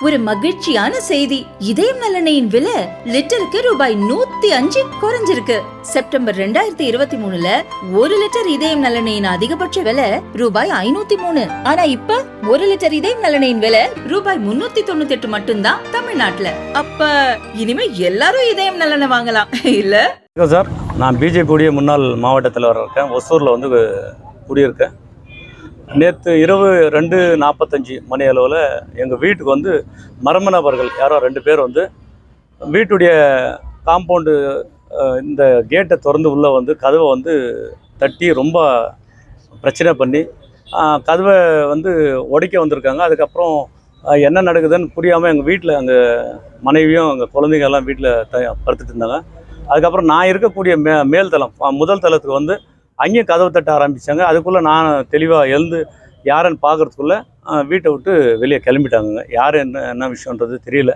ஒரு மகிழ்ச்சியான செய்தி. இதயம் நல்லெண்ணெயின் விலை லிட்டருக்கு ரூபாய் 105 குறைஞ்சிருக்கு. செப்டம்பர் 2023ல 1 லிட்டர் இதயம் நல்லெண்ணெயின் அதிகபட்ச விலை ரூபாய் 503. ஆனா இப்ப 1 லிட்டர் இதயம் நல்லெண்ணெயின் விலை ரூபாய் 398 மட்டும்தான் தமிழ்நாட்டுல. அப்ப இனிமே எல்லாரும் இதயம் நல்லெண்ணெய் வாங்கலாம் இல்ல சார்? நான் பிஜேபி முன்னாள் மாவட்ட தலைவர் இருக்கேன். ஒசூரில் வந்து குடியிருக்கேன். நேற்று இரவு 2:45 மணி அளவில் எங்கள் வீட்டுக்கு வந்து மர்ம நபர்கள் யாரோ 2 பேர் வந்து வீட்டுடைய காம்பவுண்டு இந்த கேட்டை திறந்து உள்ளே வந்து கதவை வந்து தட்டி ரொம்ப பிரச்சனை பண்ணி கதவை வந்து உடைக்க வந்திருக்காங்க. அதுக்கப்புறம் என்ன நடக்குதுன்னு புரியாமல் எங்கள் வீட்டில் எங்கள் மனைவியும் எங்கள் குழந்தைங்க எல்லாம் வீட்டில் படுத்துட்டு இருந்தாங்க. அதுக்கப்புறம் நான் இருக்கக்கூடிய மேல் தளம் முதல் தளத்துக்கு வந்து அங்கேயும் கதவை தட்ட ஆரம்பித்தாங்க. அதுக்குள்ளே நான் தெளிவாக எழுந்து யாருன்னு பார்க்குறதுக்குள்ளே வீட்டை விட்டு வெளியே கிளம்பிட்டாங்க. யார் என்ன விஷயன்றது தெரியல.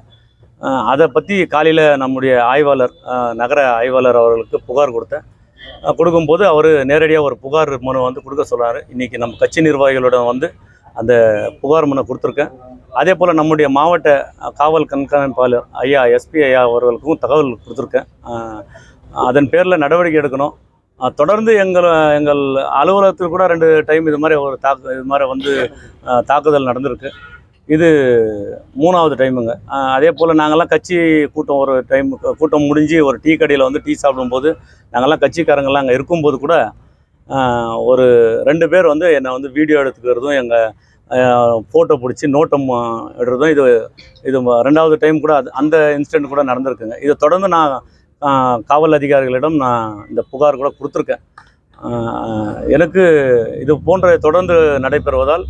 அதை பற்றி காலையில் நம்முடைய ஆய்வாளர் நகர ஆய்வாளர் அவர்களுக்கு புகார் கொடுக்கும்போது அவர் நேரடியாக ஒரு புகார் மனு வந்து கொடுக்க சொல்கிறார். இன்றைக்கி நம்ம கட்சி நிர்வாகிகளோட வந்து அந்த புகார் மனு கொடுத்துருக்கேன். அதே போல் நம்முடைய மாவட்ட காவல் கண்காணிப்பாளர் ஐயா எஸ்பி ஐயா அவர்களுக்கும் தகவல் கொடுத்துருக்கேன். அதன் பேரில் நடவடிக்கை எடுக்கணும். தொடர்ந்து எங்கள் அலுவலகத்தில் கூட 2 டைம் இது மாதிரி வந்து தாக்குதல் நடந்திருக்கு. இது 3வது டைமுங்க. அதே போல் நாங்கள்லாம் கட்சி கூட்டம் ஒரு டைம் கூட்டம் முடிஞ்சு ஒரு டீ கடையில் வந்து டீ சாப்பிடும்போது நாங்கள்லாம் கட்சிக்காரங்கள்லாம் அங்கே இருக்கும்போது கூட ஒரு 2 பேர் வந்து என்னை வந்து வீடியோ எடுத்துக்கிறதும் எங்கள் ஃபோட்டோ பிடிச்சி நோட்டம் எடுறதும் இது 2வது டைம் கூட அந்த இன்சிடெண்ட் கூட நடந்திருக்குங்க. இதை தொடர்ந்து நான் காவல் அதிகாரிகளிடம் நான் இந்த புகார் கூட கொடுத்துருக்கேன். எனக்கு இது போன்ற தொடர்ந்து நடைபெறுவதால்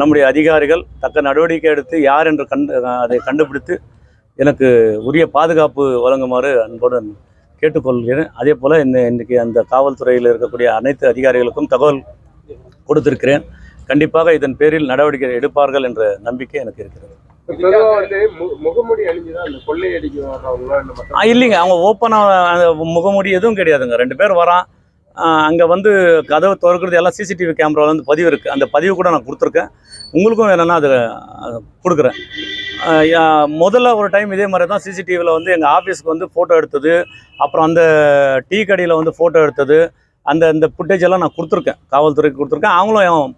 நம்முடைய அதிகாரிகள் தக்க நடவடிக்கை எடுத்து யார் என்று அதை கண்டுபிடித்து எனக்கு உரிய பாதுகாப்பு வழங்குமாறு அன்புடன் கேட்டுக்கொள்கிறேன். அதே போல் இன்றைக்கி அந்த காவல்துறையில் இருக்கக்கூடிய அனைத்து அதிகாரிகளுக்கும் தகவல் கொடுத்திருக்கிறேன். கண்டிப்பாக இதன் பேரில் நடவடிக்கை எடுப்பார்கள் என்ற நம்பிக்கை எனக்கு இருக்கிறது. இல்லைங்க, அவங்க ஓப்பனாக முகமூடி எதுவும் கிடையாதுங்க. 2 பேர் வரான். அங்கே வந்து கதவை திறக்கிறது எல்லாம் சிசிடிவி கேமராவில் வந்து பதிவு இருக்குது. அந்த பதிவு கூட நான் கொடுத்துருக்கேன். உங்களுக்கும் வேணும்னா அதை கொடுக்குறேன். முதல்ல ஒரு டைம் இதே மாதிரி தான் சிசிடிவியில் வந்து எங்கள் ஆஃபீஸுக்கு வந்து ஃபோட்டோ எடுத்தது, அப்புறம் அந்த டீ கடையில் வந்து ஃபோட்டோ எடுத்தது, அந்த ஃபுட்டேஜ் எல்லாம் நான் கொடுத்துருக்கேன், காவல்துறைக்கு கொடுத்துருக்கேன். அவங்களும்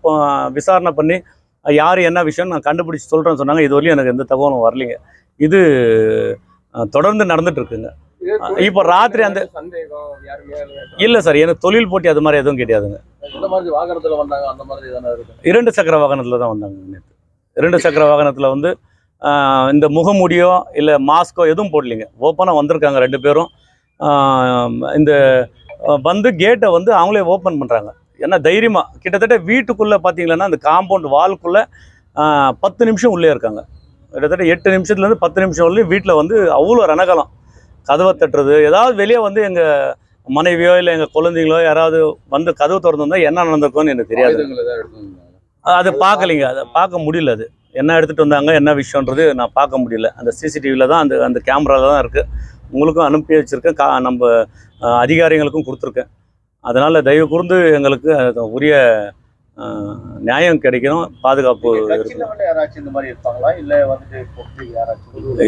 விசாரணை பண்ணி யார் என்ன விஷயம் நான் கண்டுபிடிச்சி சொல்கிறேன்னு சொன்னாங்க. இது வரையும் எனக்கு எந்த தகவலும் வரலைங்க. இது தொடர்ந்து நடந்துகிட்ருக்குங்க. இப்போ ராத்திரி அந்த இல்லை சார், எனக்கு தொழில் போட்டி அது மாதிரி எதுவும் கிடையாதுங்க. 2 சக்கர வாகனத்தில் தான் வந்தாங்க. நேற்று 2 சக்கர வாகனத்தில் வந்து இந்த முகமூடியோ இல்லை மாஸ்கோ எதுவும் போடலிங்க. ஓப்பனாக வந்திருக்காங்க 2 பேரும். இந்த வந்து கேட்டை வந்து அவங்களே ஓப்பன் பண்ணுறாங்க. ஏன்னா தைரியமாக கிட்டத்தட்ட வீட்டுக்குள்ளே பார்த்தீங்கன்னா அந்த காம்பவுண்ட் வால்குள்ளே 10 நிமிஷம் உள்ளே இருக்காங்க. கிட்டத்தட்ட 8 நிமிஷத்துலேருந்து 10 நிமிஷம் உள்ளே வீட்டில் வந்து அவ்வளோ ரணகலம். கதவை தட்டுறது, ஏதாவது வெளியே வந்து எங்கள் மனைவியோ இல்லை எங்கள் குழந்தைங்களோ யாராவது வந்து கதவு திறந்துருந்தால் என்ன நடந்திருக்கும்னு எனக்கு தெரியாது. அது பார்க்கலிங்க, அதை பார்க்க முடியல. அது என்ன எடுத்துகிட்டு வந்தாங்க என்ன விஷயன்றது நான் பார்க்க முடியல. அந்த சிசிடிவியில் தான் அந்த கேமராவில் தான் இருக்குது. உங்களுக்கும் அனுப்பி வச்சுருக்கேன், நம்ம அதிகாரிகளுக்கும் கொடுத்துருக்கேன். அதனால் தயவு கூர்ந்து எங்களுக்கு உரிய நியாயம் கிடைக்கணும், பாதுகாப்பு.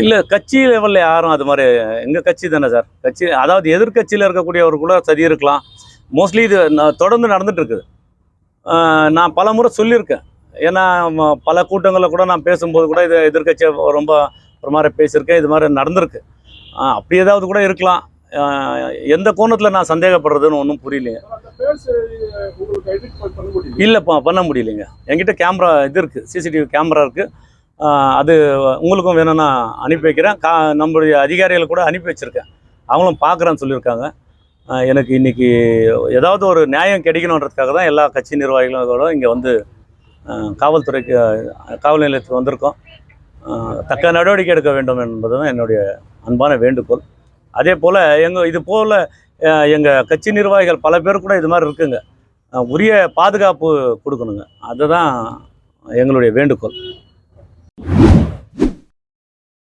இல்லை, கட்சி லெவலில் யாரும் அது மாதிரி எங்கள் கட்சி தானே சார். கட்சி அதாவது எதிர்கட்சியில் இருக்கக்கூடியவர் கூட சரி இருக்கலாம். மோஸ்ட்லி இது தொடர்ந்து நடந்துட்டு இருக்குது. நான் பல முறை சொல்லியிருக்கேன். ஏன்னா பல கூட்டங்களில் கூட நான் பேசும்போது கூட இது எதிர்கட்சியை ரொம்ப ஒரு மாதிரி பேசியிருக்கேன். இது மாதிரி நடந்திருக்கு. அப்படி ஏதாவது கூட இருக்கலாம். எந்த கோணத்தில் நான் சந்தேகப்படுறதுன்னு ஒன்றும் புரியலைங்க. இல்லைப்பா, பண்ண முடியலைங்க. என்கிட்ட கேமரா இது இருக்குது, சிசிடிவி கேமரா இருக்குது. அது உங்களுக்கும் வேணும்னா அனுப்பி வைக்கிறேன். நம்மளுடைய அதிகாரிகள் கூட அனுப்பி வச்சுருக்கேன். அவங்களும் பார்க்குறேன்னு சொல்லியிருக்காங்க. எனக்கு இன்றைக்கி ஏதாவது ஒரு நியாயம் கிடைக்கணுன்றதுக்காக தான் எல்லா கட்சி நிர்வாகிகளோட இங்கே வந்து காவல்துறைக்கு காவல் நிலையத்துக்கு வந்திருக்கோம். தக்க நடவடிக்கை எடுக்க வேண்டும் என்பது தான் என்னுடைய அன்பான வேண்டுகோள். அதே போல் இது போல் எங்கள் கட்சி நிர்வாகிகள் பல பேர் கூட இது மாதிரி இருக்குங்க. உரிய பாதுகாப்பு கொடுக்கணுங்க. அதுதான் எங்களுடைய வேண்டுகோள்.